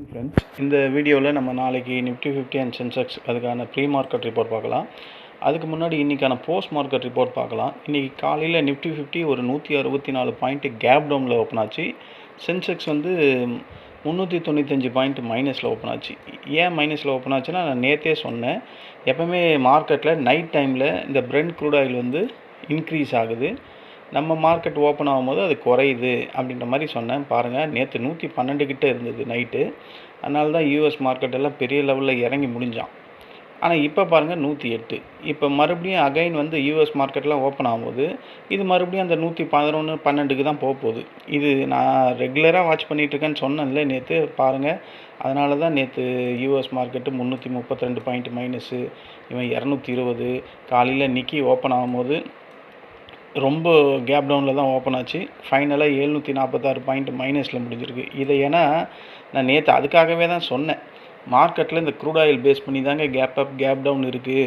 Friends, இந்த வீடியோவில் நம்ம நாளைக்கு நிஃப்டி 50 அண்ட் சென்செக்ஸ் அதுக்கான ப்ரீ மார்க்கெட் ரிப்போர்ட் பார்க்கலாம். அதுக்கு முன்னாடி இன்றைக்கான போஸ்ட் மார்க்கெட் ரிப்போர்ட் பார்க்கலாம். இன்றைக்கி காலையில் நிஃப்டி 50 ஒரு 164 பாயிண்ட் கேப் டவுனில் ஓப்பன் ஆச்சு. சென்செக்ஸ் வந்து 395 பாயிண்ட் மைனஸில் ஓப்பன் ஆச்சு. ஏன் மைனஸில் ஓப்பன் ஆச்சுன்னா, நான் நேற்றே சொன்னேன், எப்போவுமே மார்க்கெட்டில் நைட் டைமில் இந்த பிரெண்ட் க்ரூட் ஆயில் வந்து இன்க்ரீஸ் ஆகுது, நம்ம மார்க்கெட் ஓப்பன் ஆகும்போது அது குறையுது அப்படின்ற மாதிரி சொன்னேன். பாருங்கள், நேற்று 112 கிட்டே இருந்தது நைட்டு. அதனால தான் யூஎஸ் மார்க்கெட் எல்லாம் பெரிய லெவலில் இறங்கி முடிஞ்சான். ஆனால் இப்போ பாருங்கள் 108. இப்போ மறுபடியும் அகைன் வந்து யூஎஸ் மார்க்கெட்லாம் ஓப்பன் ஆகும்போது இது மறுபடியும் அந்த 111 12க்கு தான் போகுது. இது நான் ரெகுலராக வாட்ச் பண்ணிகிட்ருக்கேன்னு சொன்னேன்ல நேற்று. பாருங்கள், அதனால தான் நேற்று யூஎஸ் மார்க்கெட்டு 332 பாயிண்ட் மைனஸு, இவன் 220. காலையில் இன்றைக்கி ஓப்பன் ஆகும்போது ரொம்ப கேப் டவுனில் தான் ஓப்பன் ஆச்சு. ஃபைனலாக 746 பாயிண்ட் மைனஸில் முடிஞ்சிருக்கு. இதை ஏன்னா நான் நேற்று அதுக்காகவே தான் சொன்னேன், மார்க்கெட்டில் இந்த க்ரூட் ஆயில் பேஸ் பண்ணி தாங்க கேப் அப் கேப் டவுன் இருக்குது.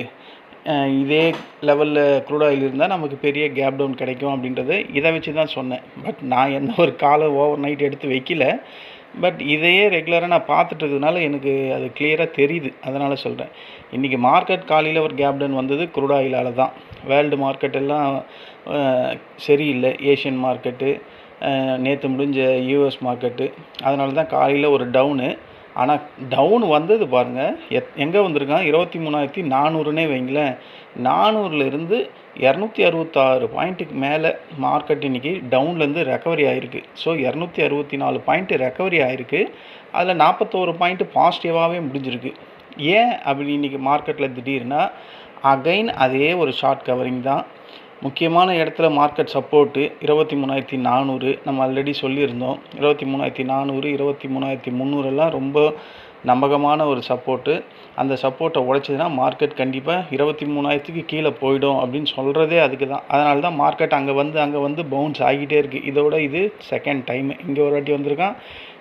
இதே லெவலில் க்ரூட் ஆயில் இருந்தால் நமக்கு பெரிய கேப் டவுன் கிடைக்கும் அப்படின்றத இதை வச்சு தான் சொன்னேன். பட் நான் எந்த ஒரு காலை ஓவர் நைட் எடுத்து வைக்கல. பட் இதையே ரெகுலராக நான் பார்த்துட்ருக்கிறதுனால எனக்கு அது கிளியராக தெரியுது. அதனால் சொல்கிறேன். இன்றைக்கி மார்க்கெட் காலையில் ஒரு கேப் டவுன் வந்தது க்ரூட் ஆயிலால் தான். வேர்ல்டு மார்க்கெட் எல்லாம் சரியில்லை. ஏஷியன் மார்க்கெட்டு, நேற்று முடிஞ்ச யூஎஸ் மார்க்கெட்டு, அதனால தான் காலையில் ஒரு டவுனு. ஆனால் டவுன் வந்தது பாருங்கள், எங்கே வந்திருக்கான், 23,400னே வைங்களேன். 400லேருந்து 266 பாயிண்ட்டுக்கு மேலே மார்க்கெட் இன்றைக்கி டவுன்லேருந்து ரெக்கவரி ஆகிருக்கு. ஸோ 264 பாயிண்ட்டு ரெக்கவரி ஆகிருக்கு. அதில் 41 பாயிண்ட்டு பாசிட்டிவாகவே முடிஞ்சிருக்கு. ஏன் அப்படி இன்றைக்கி மார்க்கெட்டில் திடீர்னா அகைன் அதே ஒரு ஷார்ட் கவரிங் தான். முக்கியமான இடத்துல மார்க்கெட் சப்போர்ட்டு 23,400 நம்ம ஆல்ரெடி சொல்லியிருந்தோம். 23,400 23,300 எல்லாம் ரொம்ப நம்பகமான ஒரு சப்போர்ட்டு. அந்த சப்போர்ட்டை உடைச்சதுன்னா மார்க்கெட் கண்டிப்பாக 23,000க்கு கீழே போயிடும் அப்படின்னு சொல்கிறதே அதுக்கு தான். அதனால தான் மார்க்கெட் அங்கே வந்து பவுன்ஸ் ஆகிட்டே இருக்குது. இதோட இது செகண்ட் டைம். இங்கே ஒரு வாட்டி வந்திருக்கான்,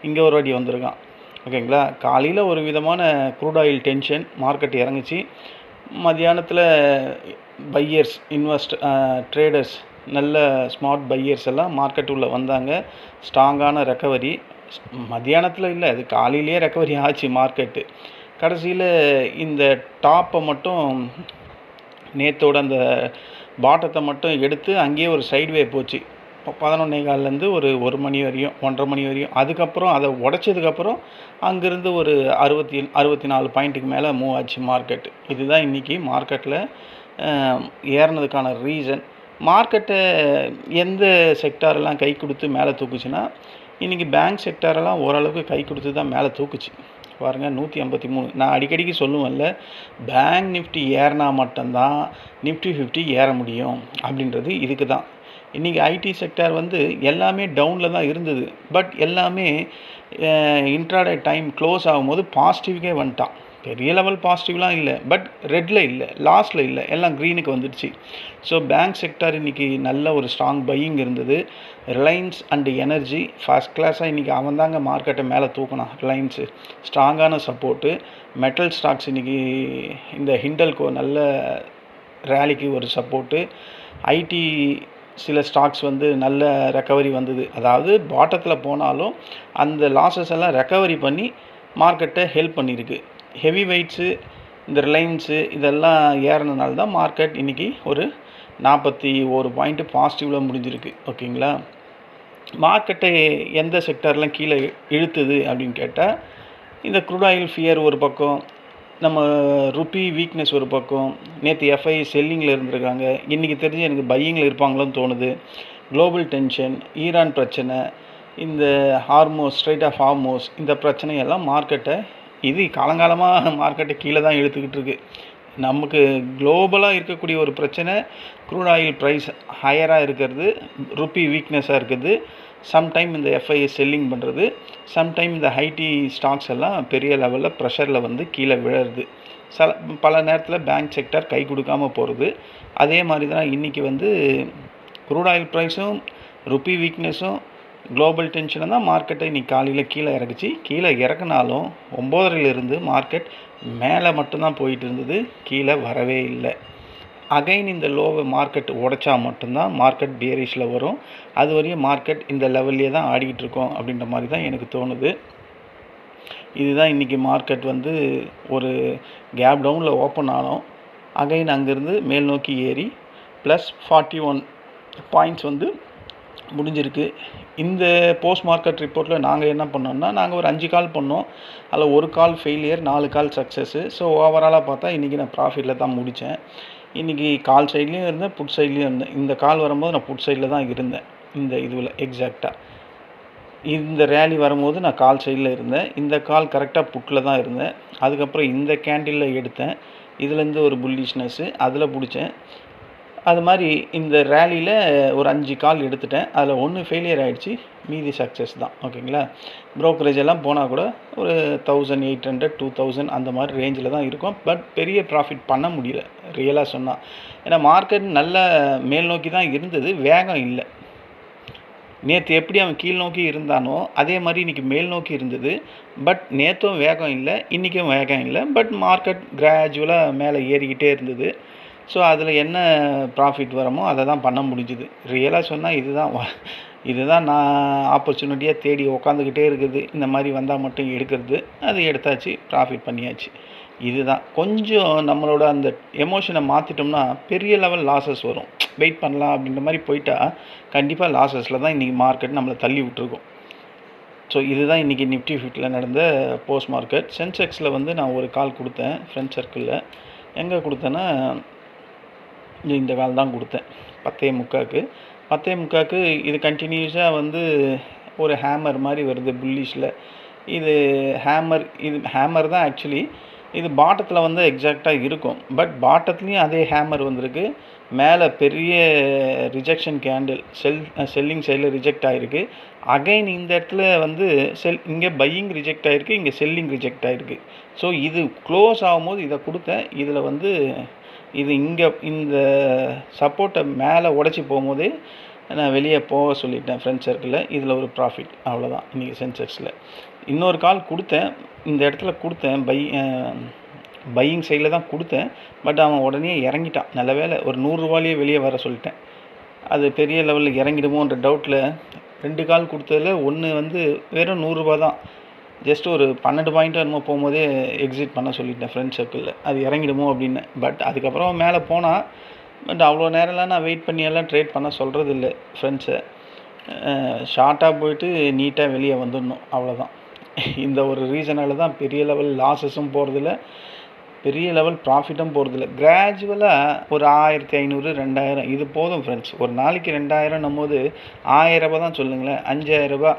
இங்கே ஒரு வாட்டி வந்திருக்கான். ஓகேங்களா. காலையில் ஒரு விதமான க்ரூட் ஆயில் டென்ஷன், மார்க்கெட் இறங்குச்சு. மத்தியானத்தில் பையர்ஸ், ட்ரேடர்ஸ், நல்ல ஸ்மார்ட் பையர்ஸ் எல்லாம் மார்க்கெட் உள்ளே வந்தாங்க. ஸ்ட்ராங்கான ரெக்கவரி மத்தியானத்தில் இல்லை, அது காலையிலேயே ரெக்கவரி ஆச்சு மார்க்கெட்டு. கடைசியில் இந்த டாப்பை மட்டும் நேற்றோட அந்த பாட்டத்தை மட்டும் எடுத்து அங்கேயே ஒரு சைட்வே போச்சு. 11:15லேருந்து ஒரு மணி வரையும், 1:30 மணி வரையும். அதுக்கப்புறம் அதை உடைச்சதுக்கப்புறம் அங்கேருந்து ஒரு 64 பாயிண்ட்டுக்கு மேலே மூவ் ஆச்சு மார்க்கெட்டு. இதுதான் இன்றைக்கி மார்க்கெட்டில் ஏறினதுக்கான ரீசன். மார்க்கெட்டை எந்த செக்டாரெல்லாம் கை கொடுத்து மேலே தூக்குச்சுன்னா, இன்றைக்கி பேங்க் செக்டாரெல்லாம் ஓரளவுக்கு கை கொடுத்து தான் மேலே தூக்குச்சு. பாருங்கள், 153. நான் அடிக்கடிக்கு சொல்லுவேன்ல, பேங்க் நிஃப்டி ஏறினா மட்டும்தான் நிஃப்டி 50 ஏற முடியும் அப்படின்றது இதுக்கு தான். இன்றைக்கி ஐடி செக்டார் வந்து எல்லாமே டவுனில் தான் இருந்தது. பட் எல்லாமே இன்ட்ராடே டைம் க்ளோஸ் ஆகும்போது பாசிட்டிவ்கே வந்துட்டான். பெரிய லெவல் பாசிட்டிவ்லாம் இல்லை, பட் ரெட்டில் இல்லை, லாஸ்ட்டில் இல்லை, எல்லாம் க்ரீனுக்கு வந்துடுச்சு. ஸோ பேங்க் செக்டார் இன்றைக்கி நல்ல ஒரு ஸ்ட்ராங் பையிங் இருந்தது. ரிலையன்ஸ் அண்டு எனர்ஜி ஃபர்ஸ்ட் கிளாஸாக இன்றைக்கி அவன் தாங்க மார்க்கெட்டை மேலே தூக்கினான். ரிலையன்ஸு ஸ்ட்ராங்கான சப்போர்ட்டு. மெட்டல் ஸ்டாக்ஸ் இன்றைக்கி இந்த ஹிண்டல்கோ நல்ல ரேலிக்கு ஒரு சப்போர்ட்டு. ஐடி சில ஸ்டாக்ஸ் வந்து நல்ல ரெக்கவரி வந்தது. அதாவது பாட்டத்தில் போனாலும் அந்த லாஸஸ் எல்லாம் ரெக்கவரி பண்ணி மார்க்கெட்டை ஹெல்ப் பண்ணியிருக்கு. ஹெவி வெயிட்ஸு, இந்த ரிலையன்ஸு இதெல்லாம் ஏறினதுனால தான் மார்க்கெட் இன்றைக்கி ஒரு 41 பாயிண்ட்டு பாசிட்டிவில் முடிஞ்சிருக்கு. ஓகேங்களா. மார்க்கெட்டை எந்த செக்டர்லாம் கீழே இழுத்துது அப்படின்னு கேட்டால், இந்த க்ரூட் ஆயில் ஃபியர் ஒரு பக்கம், நம்ம ருப்பி வீக்னஸ் ஒரு பக்கம். நேற்று எஃப்ஐ செல்லிங்கில் இருந்திருக்காங்க, இன்றைக்கி தெரிஞ்சு எனக்கு பையிங்கில் இருப்பாங்களோன்னு தோணுது. குளோபல் டென்ஷன், ஈரான் பிரச்சனை, இந்த ஸ்ட்ரைட் ஆஃப் ஹார்மோஸ், இந்த பிரச்சனையெல்லாம் மார்க்கெட்டை இது காலங்காலமாக மார்க்கெட்டை கீழே தான் இழுத்துக்கிட்டு இருக்குது. நமக்கு குளோபலாக இருக்கக்கூடிய ஒரு பிரச்சனை க்ரூட் ஆயில் ப்ரைஸ் ஹையராக இருக்கிறது, ருப்பி வீக்னஸாக இருக்குது. சம்டைம் இந்த எஃப்ஐ செல்லிங் பண்ணுறது, சம்டைம் இந்த ஐடி ஸ்டாக்ஸ் எல்லாம் பெரிய லெவலில் ப்ரெஷரில் வந்து கீழே விழுறது. பல நேரத்தில் பேங்க் செக்டர் கை கொடுக்காமல் போகிறது. அதே மாதிரி தான் இன்றைக்கி வந்து க்ரூட் ஆயில் ப்ரைஸும் ருப்பி வீக்னஸும் குளோபல் டென்ஷனும் தான் மார்க்கெட்டை இன்றைக்கி காலையில் கீழே இறக்குச்சு. கீழே இறக்குனாலும் 9:30லேருந்து மார்க்கெட் மேலே மட்டும்தான் போயிட்டு இருந்தது, கீழே வரவே இல்லை. அகைன் இந்த லோவை மார்க்கெட் உடைச்சா மட்டும்தான் மார்க்கெட் பியரிஷில் வரும். அது வரையும் மார்க்கெட் இந்த லெவல்லே தான் ஆடிக்கிட்டு இருக்கோம் அப்படின்ற மாதிரி தான் எனக்கு தோணுது. இதுதான் இன்றைக்கி மார்க்கெட் வந்து ஒரு கேப் டவுனில் ஓப்பன் ஆனோம். அகைன் அங்கேருந்து மேல் நோக்கி ஏறி ப்ளஸ் 41 பாயிண்ட்ஸ் வந்து முடிஞ்சிருக்கு. இந்த போஸ்ட் மார்க்கெட் ரிப்போர்ட்டில் நாங்கள் என்ன பண்ணோம்னா, நாங்கள் ஒரு 5 கால் பண்ணோம். அதில் ஒரு கால் ஃபெயிலியர், 4 கால் சக்ஸஸ்ஸு. ஸோ ஓவராலாக பார்த்தா இன்றைக்கி நான் ப்ராஃபிட்டில் தான் முடித்தேன். இன்றைக்கி கால் சைட்லேயும் இருந்தேன், புட் சைட்லேயும் இருந்தேன். இந்த கால் வரும்போது நான் புட் சைடில் தான் இருந்தேன். இந்த இதுவில் எக்ஸாக்டாக இந்த ரேலி வரும்போது நான் கால் சைடில் இருந்தேன். இந்த கால் கரெக்டாக புட்டில் தான் இருந்தேன். அதுக்கப்புறம் இந்த கேண்டிலில் எடுத்தேன். இதுலேருந்து ஒரு புல்லிஷ்னஸ்ஸு அதில் பிடிச்சேன். அது மாதிரி இந்த ரேலியில் ஒரு 5 கால் எடுத்துட்டேன். அதில் 1 ஃபெயிலியர் ஆகிடுச்சு, மீதி சக்ஸஸ் தான். ஓகேங்களா? ப்ரோக்கரேஜ் எல்லாம் போனால் கூட ஒரு 1800 2000 அந்த மாதிரி ரேஞ்சில் தான் இருக்கும். பட் பெரிய ப்ராஃபிட் பண்ண முடியல ரியலாக சொன்னால். ஏன்னா மார்க்கெட் நல்ல மேல் நோக்கி தான் இருந்தது, வேகம் இல்லை. நேற்று எப்படி அவன் கீழ் நோக்கி இருந்தானோ அதே மாதிரி இன்றைக்கி மேல் நோக்கி இருந்தது. பட் நேற்றும் வேகம் இல்லை, இன்றைக்கும் வேகம் இல்லை. பட் மார்க்கெட் கிராஜுவலாக மேலே ஏறிக்கிட்டே இருந்தது. ஸோ அதில் என்ன ப்ராஃபிட் வரமோ அதை தான் பண்ண முடிஞ்சுது. ரியலாக சொன்னால் இதுதான் நான் ஆப்பர்ச்சுனிட்டியாக தேடி உக்காந்துக்கிட்டே இருக்குது. இந்த மாதிரி வந்தால் மட்டும் எடுக்கிறது, அது எடுத்தாச்சு, ப்ராஃபிட் பண்ணியாச்சு. இதுதான் கொஞ்சம் நம்மளோட அந்த எமோஷனை மாற்றிட்டோம்னா பெரிய லெவல் லாஸஸ் வரும். வெயிட் பண்ணலாம் அப்படின்ற மாதிரி போயிட்டா கண்டிப்பாக லாஸஸில் தான் இன்றைக்கி மார்க்கெட் நம்மளை தள்ளி விட்டுருக்கோம். ஸோ இதுதான் இன்றைக்கி நிஃப்டி 50 நடந்த போஸ்ட் மார்க்கெட். சென்செக்ஸில் வந்து நான் ஒரு கால் கொடுத்தேன் ஃப்ரெண்ட் சர்க்கிளில். எங்கே கொடுத்தேன்னா இந்த கால் தான் கொடுத்தேன் 10:45. 10:45 இது கண்டினியூஸாக வந்து ஒரு ஹேமர் மாதிரி வருது புல்லிஷில். இது ஹேமர் தான் ஆக்சுவலி. இது பாட்டத்தில் வந்து எக்ஸாக்டாக இருக்கும். பட் பாட்டத்துலேயும் அதே ஹேமர் வந்திருக்கு. மேலே பெரிய ரிஜெக்ஷன் கேண்டில் செல்லிங் சைடில் ரிஜெக்ட் ஆகிருக்கு. அகைன் இந்த இடத்துல வந்து இங்கே பையிங் ரிஜெக்ட் ஆகிருக்கு, இங்கே செல்லிங் ரிஜெக்ட் ஆகிருக்கு. ஸோ இது க்ளோஸ் ஆகும்போது இதை கொடுத்தேன். இதில் வந்து இது இங்கே இந்த சப்போர்ட்டை மேலே உடச்சி போகும்போதே நான் வெளியே போக சொல்லிட்டேன் ஃப்ரெண்ட் சர்க்கிளில். இதில் ஒரு ப்ராஃபிட், அவ்வளோதான் இன்றைக்கி சென்செக்ஸில். இன்னொரு கால் கொடுத்தேன், இந்த இடத்துல கொடுத்தேன், பையிங் சைடில் தான் கொடுத்தேன். பட் அவன் உடனே இறங்கிட்டான். நல்ல வேலை ஒரு 100 ரூபாயிலேயே வெளியே வர சொல்லிட்டேன். அது பெரிய லெவலில் இறங்கிடுமோன்ற டவுட்டில் 2 கால் கொடுத்ததில் ஒன்று வந்து வெறும் 100 ரூபா தான். ஜஸ்ட் ஒரு 12 பாயிண்ட்டோ என்னமோ போகும்போதே எக்ஸிட் பண்ண சொல்லிட்டேன் ஃப்ரெண்ட் சர்க்கிளில். அது இறங்கிடுமோ அப்படின்னு. பட் அதுக்கப்புறம் மேலே போனால், பட் அவ்வளோ நேரம்லாம் நான் வெயிட் பண்ணியெல்லாம் ட்ரேட் பண்ண சொல்கிறது இல்லை ஃப்ரெண்ட்ஸை. ஷார்ட்டாக போயிட்டு நீட்டாக வெளியே வந்துடணும், அவ்வளோதான். இந்த ஒரு ரீசனால் தான் பெரிய லெவல் லாஸஸும் போகிறதில்ல, பெரிய லெவல் ப்ராஃபிட்டும் போகிறதில்ல. கிராஜுவலாக ஒரு 1500 2000 இது போதும் ஃப்ரெண்ட்ஸ். ஒரு நாளைக்கு 2000 போது 1000 ரூபா தான் சொல்லுங்களேன், 5000 ரூபா.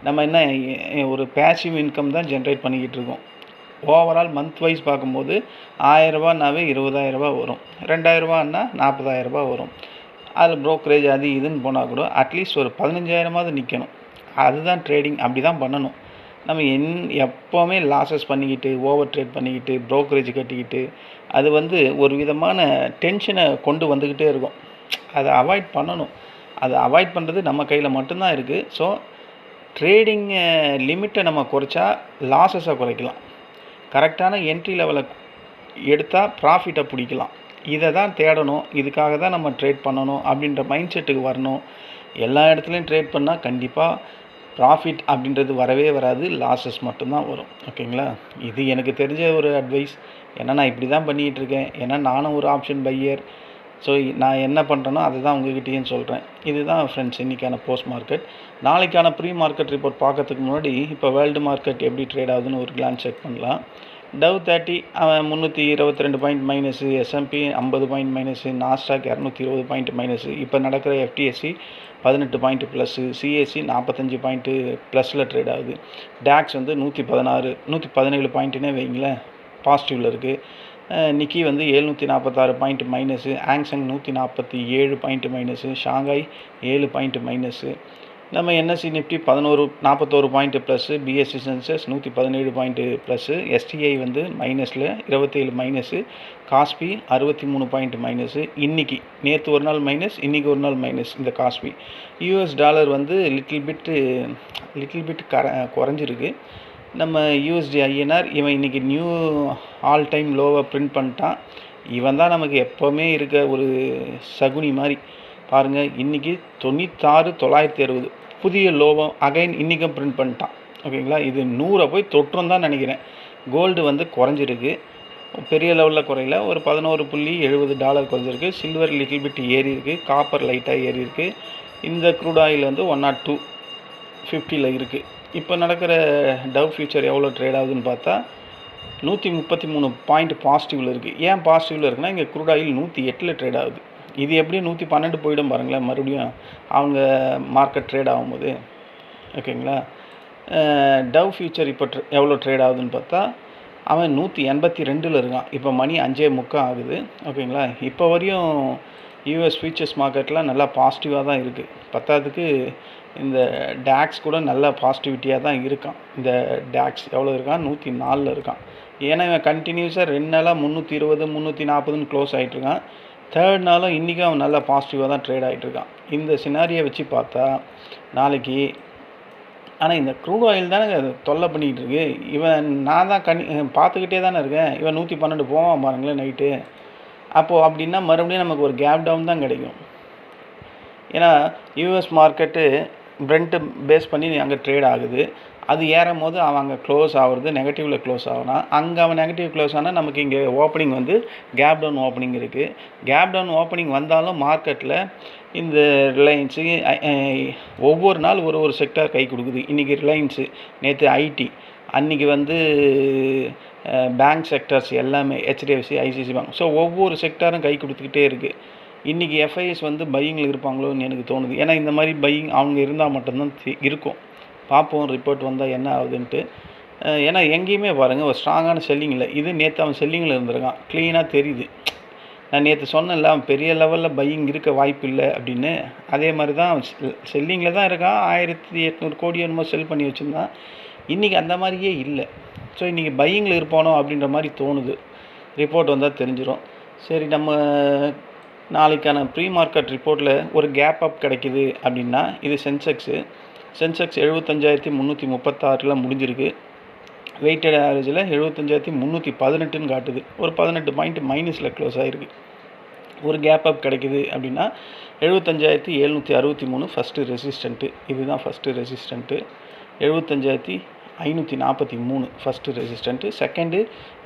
நம்ம என்ன ஒரு பேசிவ் இன்கம் தான் ஜென்ரேட் பண்ணிக்கிட்டு இருக்கோம். ஓவரால் மந்த் வைஸ் பார்க்கும்போது 1000 ரூபானாவே 20,000 ரூபா வரும், 2000 ரூபான்னா 40,000 ரூபா வரும். அதில் ப்ரோக்கரேஜ் அது இதுன்னு போனால் கூட அட்லீஸ்ட் ஒரு 15,000மாவது நிற்கணும். அதுதான் ட்ரேடிங், அப்படி தான் பண்ணணும். நம்ம எப்போவுமே லாஸஸ் பண்ணிக்கிட்டு, ஓவர் ட்ரேட் பண்ணிக்கிட்டு, ப்ரோக்கரேஜ் கட்டிக்கிட்டு, அது வந்து ஒரு விதமான டென்ஷனை கொண்டு வந்துக்கிட்டே இருக்கும். அதை அவாய்ட் பண்ணணும். அதை அவாய்ட் பண்ணுறது நம்ம கையில் மட்டும்தான் இருக்குது. ஸோ ட்ரேடிங் லிமிட்டை நம்ம குறைச்சா லாஸஸை குறைக்கலாம். கரெக்டான என்ட்ரி லெவலை எடுத்தால் ப்ராஃபிட்டை பிடிக்கலாம். இதை தான் தேடணும். இதுக்காக தான் நம்ம ட்ரேட் பண்ணணும் அப்படின்ற மைண்ட் செட்டுக்கு வரணும். எல்லா இடத்துலையும் ட்ரேட் பண்ணால் கண்டிப்பாக ப்ராஃபிட் அப்படின்றது வரவே வராது, லாஸஸ் மட்டும்தான் வரும். ஓகேங்களா? இது எனக்கு தெரிஞ்ச ஒரு அட்வைஸ். ஏன்னா நான் இப்படி தான் பண்ணிகிட்ருக்கேன். ஏன்னா நானும் ஒரு ஆப்ஷன் பையர். ஸோ நான் என்ன பண்ணுறேனோ அதை தான் உங்கள்கிட்டயும் சொல்கிறேன். இதுதான் ஃப்ரெண்ட்ஸ் இன்றைக்கான போஸ்ட் மார்க்கெட். நாளைக்கான ப்ரீ மார்க்கெட் ரிப்போர்ட் பார்க்கறதுக்கு முன்னாடி இப்போ வேர்ல்டு மார்க்கெட் எப்படி ட்ரேட் ஆகுதுன்னு ஒரு கிளான்ஸ் செக் பண்ணலாம். டவ் 30 அவன் 322 point minus, S&P 50 point minus, Nasdaq 220 point minus, இப்போ நடக்கிற FTSE 18 point plus, CAC 45 point ப்ளஸில் ட்ரேட் ஆகுது. டேக்ஸ் வந்து 117 பாயிண்ட்டுனே வைங்களேன், பாசிட்டிவில் இருக்குது. நிக்கி வந்து 746 point minus, Hang Seng 147 point minus, Shanghai 7 point minus. நம்ம NSE Nifty 41 point plus, BSE Sensex 117 point plus, STI வந்து மைனஸில் 27 மைனஸு, காஸ்பி 63 பாயிண்ட் மைனஸு. இன்றைக்கி நேற்று ஒரு நாள் மைனஸ், இன்றைக்கி ஒரு நாள் மைனஸ் இந்த காஸ்பி. US டாலர் வந்து லிட்டில் பிட் குறைஞ்சிருக்கு. நம்ம USD INR இவன் இன்றைக்கி நியூ ஆல் டைம் லோவை பிரிண்ட் பண்ணிட்டான். இவன் தான் நமக்கு எப்போவுமே இருக்க ஒரு சகுனி மாதிரி. பாருங்கள், இன்றைக்கி 96,960 புதிய லோவம் அகைன் இன்றைக்கும் பிரிண்ட் பண்ணிட்டான். ஓகேங்களா. இது 100 போய் தொற்றும் தான் நினைக்கிறேன். கோல்டு வந்து குறைஞ்சிருக்கு, பெரிய லெவலில் குறையில, ஒரு $11.70 குறைஞ்சிருக்கு. சில்வர் லிட்டில் பிட் ஏறி இருக்குது, காப்பர் லைட்டாக ஏறி இருக்குது. இந்த க்ரூட் ஆயில் வந்து 102.50 இருக்குது. இப்போ நடக்கிற டவ் ஃபியூச்சர் எவ்வளோ ட்ரேட் ஆகுதுன்னு பார்த்தா 133 பாயிண்ட் பாசிட்டிவில் இருக்குது. ஏன் பாசிட்டிவில் இருக்குன்னா, இங்கே க்ரூட் ஆயில் 108 ட்ரேட் ஆகுது. இது எப்படி 112 போயிடும் பாருங்களேன் மறுபடியும் அவங்க மார்க்கெட் ட்ரேட் ஆகும்போது. ஓகேங்களா. டவ் ஃபியூச்சர் இப்போ எவ்வளோ ட்ரேட் ஆகுதுன்னு பார்த்தா அவன் 182 இருக்கான். இப்போ மணி 5:45 ஆகுது. ஓகேங்களா. இப்போ வரையும் யூஎஸ் ஃபியூச்சர்ஸ் மார்க்கெட்லாம் நல்லா பாசிட்டிவாக தான் இருக்குது. பத்தாவதுக்கு இந்த டாக்ஸ் கூட நல்ல பாசிட்டிவிட்டியாக தான் இருக்கான். இந்த டாக்ஸ் எவ்வளோ இருக்கான், 104 இருக்கான். ஏன்னா இவன் கண்டினியூஸாக 2 நாளாக 320 340ன்னு க்ளோஸ் ஆகிட்டுருக்கான். தேர்ட் நாளும் இன்றைக்கும் அவன் நல்லா பாசிட்டிவாக தான் ட்ரேட் ஆகிட்டுருக்கான். இந்த சினாரியை வச்சு பார்த்தா நாளைக்கு, ஆனால் இந்த க்ரூட் ஆயில் தானே தொல்லை பண்ணிக்கிட்டு இருக்கு. இவன் நான் தான் பார்த்துக்கிட்டே தானே இருக்கேன். இவன் 112 போவான் பாருங்களேன் நைட்டு. அப்போது அப்படின்னா மறுபடியும் நமக்கு ஒரு கேப் டவுன் தான் கிடைக்கும். ஏன்னா யூஎஸ் மார்க்கெட்டு பிரெண்ட்டு பேஸ் பண்ணி அங்கே ட்ரேட் ஆகுது. அது ஏறும் போது அவன் அங்கே க்ளோஸ் ஆகுறது நெகட்டிவில் க்ளோஸ் ஆகுறான். அங்கே அவன் நெகட்டிவ் க்ளோஸ் ஆனால் நமக்கு இங்கே ஓப்பனிங் வந்து கேப் டவுன் ஓப்பனிங் இருக்குது. கேப் டவுன் ஓப்பனிங் வந்தாலும் மார்க்கெட்டில் இந்த ரிலையன்ஸு ஒவ்வொரு நாள் ஒரு செக்டார் கை கொடுக்குது. இன்றைக்கி ரிலையன்ஸு, நேற்று ஐடி, அன்றைக்கி வந்து பேங்க் செக்டர்ஸ் எல்லாமே ஹெச்டிஎஃப்சி, ஐசிசி பேங்க். ஸோ ஒவ்வொரு செக்டாரும் கை கொடுத்துக்கிட்டே இருக்குது. இன்றைக்கி எஃப்ஐஎஸ் வந்து பையிங்கில் இருப்பாங்களோன்னு எனக்கு தோணுது. ஏன்னா இந்த மாதிரி பையிங் அவங்க இருந்தால் மட்டும்தான் இருக்கும். பார்ப்போம் ரிப்போர்ட் வந்தால் என்ன ஆகுதுன்ட்டு. ஏன்னா எங்கேயுமே பாருங்கள் ஒரு ஸ்ட்ராங்கான செல்லிங் இல்லை. இது நேற்று அவன் செல்லிங்கில் இருந்திருக்கான், க்ளீனாக தெரியுது. நான் நேற்று சொன்னேன்ல அவன் பெரிய லெவலில் பையிங் இருக்க வாய்ப்பு இல்லை அப்படின்னு. அதே மாதிரி தான் அவன் செல்லிங்கில் தான் இருக்கான். 1800 கோடி என்னமோ செல் பண்ணி வச்சுருந்தான். இன்றைக்கி அந்த மாதிரியே இல்லை. ஸோ இன்றைக்கி பையிங்கில் இருப்பானோ அப்படின்ற மாதிரி தோணுது. ரிப்போர்ட் வந்தால் தெரிஞ்சிடும். சரி, நம்ம நாளைக்கான ப்ரீ மார்க்கெட் ரிப்போர்ட்டில் ஒரு கேப் அப் கிடைக்கிது அப்படின்னா இது சென்செக்ஸு 75,336 முடிஞ்சிருக்கு. வெயிட்டட் ஆவரேஜில் 75,318ன்னு காட்டுது. ஒரு 18 பாயிண்ட் மைனஸில் க்ளோஸ் ஆகிருக்கு. ஒரு கேப் அப் கிடைக்கிது அப்படின்னா 75,763 ஃபஸ்ட்டு ரெசிஸ்டண்ட்டு. இதுதான் first resistant. 75,543 first resistant. Second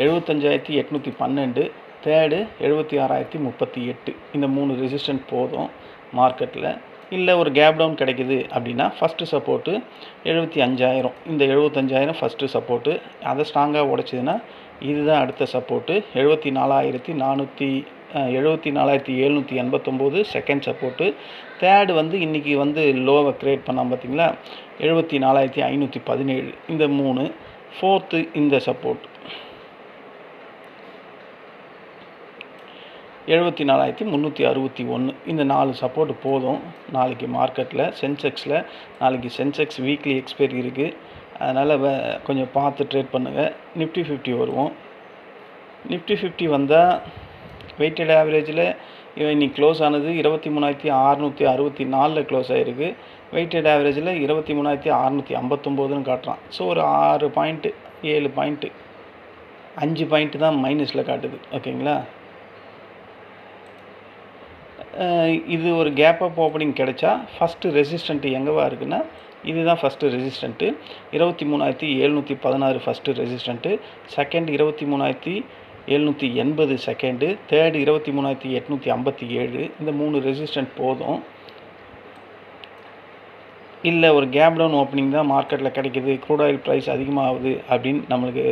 75,812. Third 76,038. இந்த 3 ரெசிஸ்டன்ட் போதும் மார்க்கெட்டில். இல்லை ஒரு கேப் டவுன் கிடைக்கிது அப்படின்னா ஃபஸ்ட்டு சப்போர்ட்டு 75,000. இந்த 75,000 ஃபஸ்ட்டு சப்போர்ட்டு. அதை ஸ்ட்ராங்காக உடைச்சிதுன்னா இதுதான் அடுத்த சப்போர்ட்டு. 74,789 second support. தேர்டு வந்து இன்றைக்கி வந்து லோவை க்ரியேட் பண்ணால் பார்த்தீங்களா 74,517. இந்த 3. ஃபோர்த்து இந்த சப்போர்ட் 74,361. இந்த 4 சப்போர்ட் போதும் நாளைக்கு மார்க்கெட்டில். சென்செக்ஸில் நாளைக்கு சென்செக்ஸ் வீக்லி எக்ஸ்பைரி இருக்குது. அதனால் கொஞ்சம் பார்த்து ட்ரேட் பண்ணுங்கள். நிஃப்டி 50 வருவோம். நிஃப்டி 50 வந்தால் வெயிட்டட் ஆவரேஜில் இன்றைக்கி க்ளோஸ் ஆனது 23,664 க்ளோஸ் ஆகிருக்கு. வெயிட்டட் ஆவரேஜில் 23,659ன்னு காட்டுறான். ஸோ ஒரு 6 பாயிண்ட்டு 7 பாயிண்ட்டு 5 பாயிண்ட்டு தான் மைனஸில் காட்டுது. ஓகேங்களா. இது ஒரு கேப் அப் ஓப்பனிங் கிடைச்சா ஃபஸ்ட்டு ரெசிஸ்டண்ட்டு எங்கேவா இருக்குன்னா இதுதான் first resistant. 23,716 first resistant. Second 23,780 second. Third 23,857. இந்த 3 ரெசிஸ்டண்ட் போதும். இல்லை ஒரு கேப் டவுன் ஓப்பனிங் தான் மார்க்கெட்டில் கிடைக்கிது, க்ரூட் ஆயில் ப்ரைஸ் அதிகமாகுது அப்படின்னு நம்மளுக்கு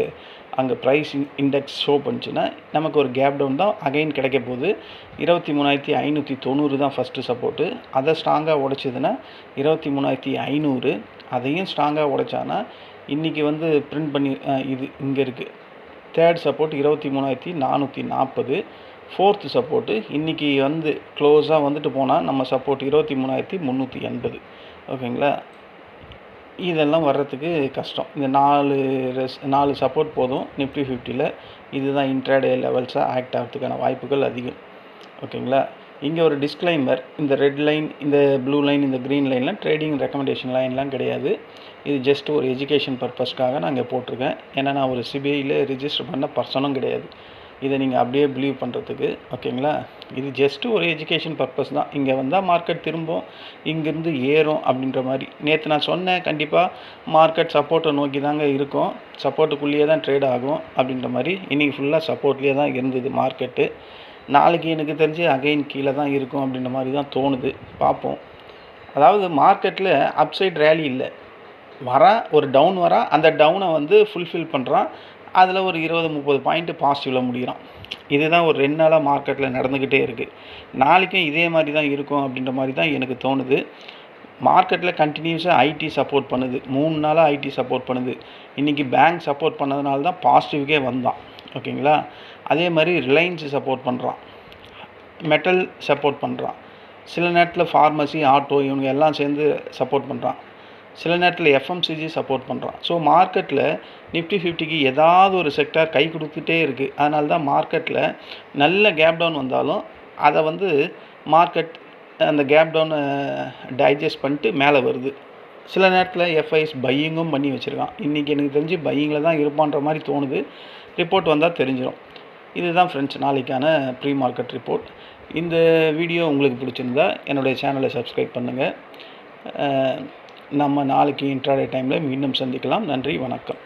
அங்கே ப்ரைஸ் இண்டெக்ஸ் ஷோ பண்ணிச்சுன்னா நமக்கு ஒரு கேப் டவுன் தான் அகைன் கிடைக்க போகுது. 23,590 தான் ஃபஸ்ட்டு சப்போர்ட்டு. அதை ஸ்ட்ராங்காக உடைச்சிதுன்னா 23,500. அதையும் ஸ்ட்ராங்காக உடைச்சானா இன்றைக்கி வந்து பிரிண்ட் பண்ணி இது இங்கே இருக்குது. Third support 23,440. ஃபோர்த்து சப்போர்ட்டு இன்றைக்கி வந்து க்ளோஸாக வந்துட்டு போனால் நம்ம சப்போர்ட் 23,380. ஓகேங்களா. இதெல்லாம் வர்றதுக்கு கஷ்டம். இந்த 4 சப்போர்ட் போதும் நிஃப்டி 50ல். இதுதான் இன்ட்ராடே லெவல்ஸாக ஆக்ட் ஆகிறதுக்கான வாய்ப்புகள் அதிகம். ஓகேங்களா. இங்கே ஒரு டிஸ்க்ளைமர், இந்த ரெட் லைன், இந்த ப்ளூ லைன், இந்த க்ரீன் லைன்லாம் ட்ரேடிங் ரெக்கமெண்டேஷன் லைன்லாம் கிடையாது. இது ஜஸ்ட் ஒரு எஜுகேஷன் பர்பஸ்க்காக நான் இங்கே போட்டிருக்கேன். ஏன்னா நான் ஒரு சிபிஐயில் ரிஜிஸ்டர் பண்ண பர்சனும் கிடையாது. இதை நீங்கள் அப்படியே பிலீவ் பண்ணுறதுக்கு. ஓகேங்களா? இது ஜஸ்ட்டு ஒரு எஜுகேஷன் பர்பஸ் தான். இங்கே வந்தால் மார்க்கெட் திரும்பும், இங்கேருந்து ஏறும் அப்படின்ற மாதிரி. நேற்று நான் சொன்னேன், கண்டிப்பாக மார்க்கெட் சப்போர்ட்டை நோக்கி தாங்க இருக்கும், சப்போர்ட்டுக்குள்ளேயே தான் ட்ரேட் ஆகும் அப்படின்ற மாதிரி. இன்றைக்கி ஃபுல்லாக சப்போர்ட்லேயே தான் இருந்தது மார்க்கெட்டு. நாளைக்கு எனக்கு தெரிஞ்சு அகைன் கீழே தான் இருக்கும் அப்படின்ற மாதிரி தான் தோணுது. பார்ப்போம். அதாவது மார்க்கெட்டில் அப்சைட் ரேலி இல்லை, ஒரு டவுன் அந்த டவுனை வந்து ஃபுல்ஃபில் பண்ணுறான். அதில் ஒரு 20-30 பாயிண்ட்டு பாசிட்டிவில் முடிகிறான். இதுதான் ஒரு 2 நாளாக மார்க்கெட்டில் நடந்துக்கிட்டே இருக்குது. நாளைக்கும் இதே மாதிரி தான் இருக்கும் அப்படின்ற மாதிரி தான் எனக்கு தோணுது. மார்க்கெட்டில் கண்டினியூஸாக ஐடி சப்போர்ட் பண்ணுது. 3 நாளாக ஐடி சப்போர்ட் பண்ணுது. இன்றைக்கி பேங்க் சப்போர்ட் பண்ணதுனால தான் பாசிட்டிவ்கே வந்தான். ஓகேங்களா? அதே மாதிரி ரிலையன்ஸ் சப்போர்ட் பண்ணுறான், மெட்டல் சப்போர்ட் பண்ணுறான், சில நேரத்தில் ஃபார்மசி, ஆட்டோ இவங்க எல்லாம் சேர்ந்து சப்போர்ட் பண்ணுறான், சில நேரத்தில் எஃப்எம்சிஜி சப்போர்ட் பண்ணுறான். ஸோ மார்க்கெட்டில் நிஃப்டி 50க்கு ஏதாவது ஒரு செக்டார் கை கொடுத்துட்டே இருக்குது. அதனால தான் மார்க்கெட்டில் நல்ல கேப் டவுன் வந்தாலும் அதை வந்து மார்க்கெட் அந்த கேப் டவுனை டைஜஸ்ட் பண்ணிட்டு மேலே வருது. சில நேரத்தில் எஃப்ஐஸ் பையிங்கும் பண்ணி வச்சுருக்கான். இன்றைக்கி எனக்கு தெரிஞ்சு பையிங்கில் தான் இருப்பான்ற மாதிரி தோணுது. ரிப்போர்ட் வந்தால் தெரிஞ்சிடும். இதுதான் ஃப்ரெண்ட்ஸ் நாளைக்கான ப்ரீ மார்க்கெட் ரிப்போர்ட். இந்த வீடியோ உங்களுக்கு பிடிச்சிருந்தா என்னுடைய சேனலை சப்ஸ்கிரைப் பண்ணுங்கள். நம்ம நாளைக்கு இன்ட்ராடே டைமில் மீண்டும் சந்திக்கலாம். நன்றி, வணக்கம்.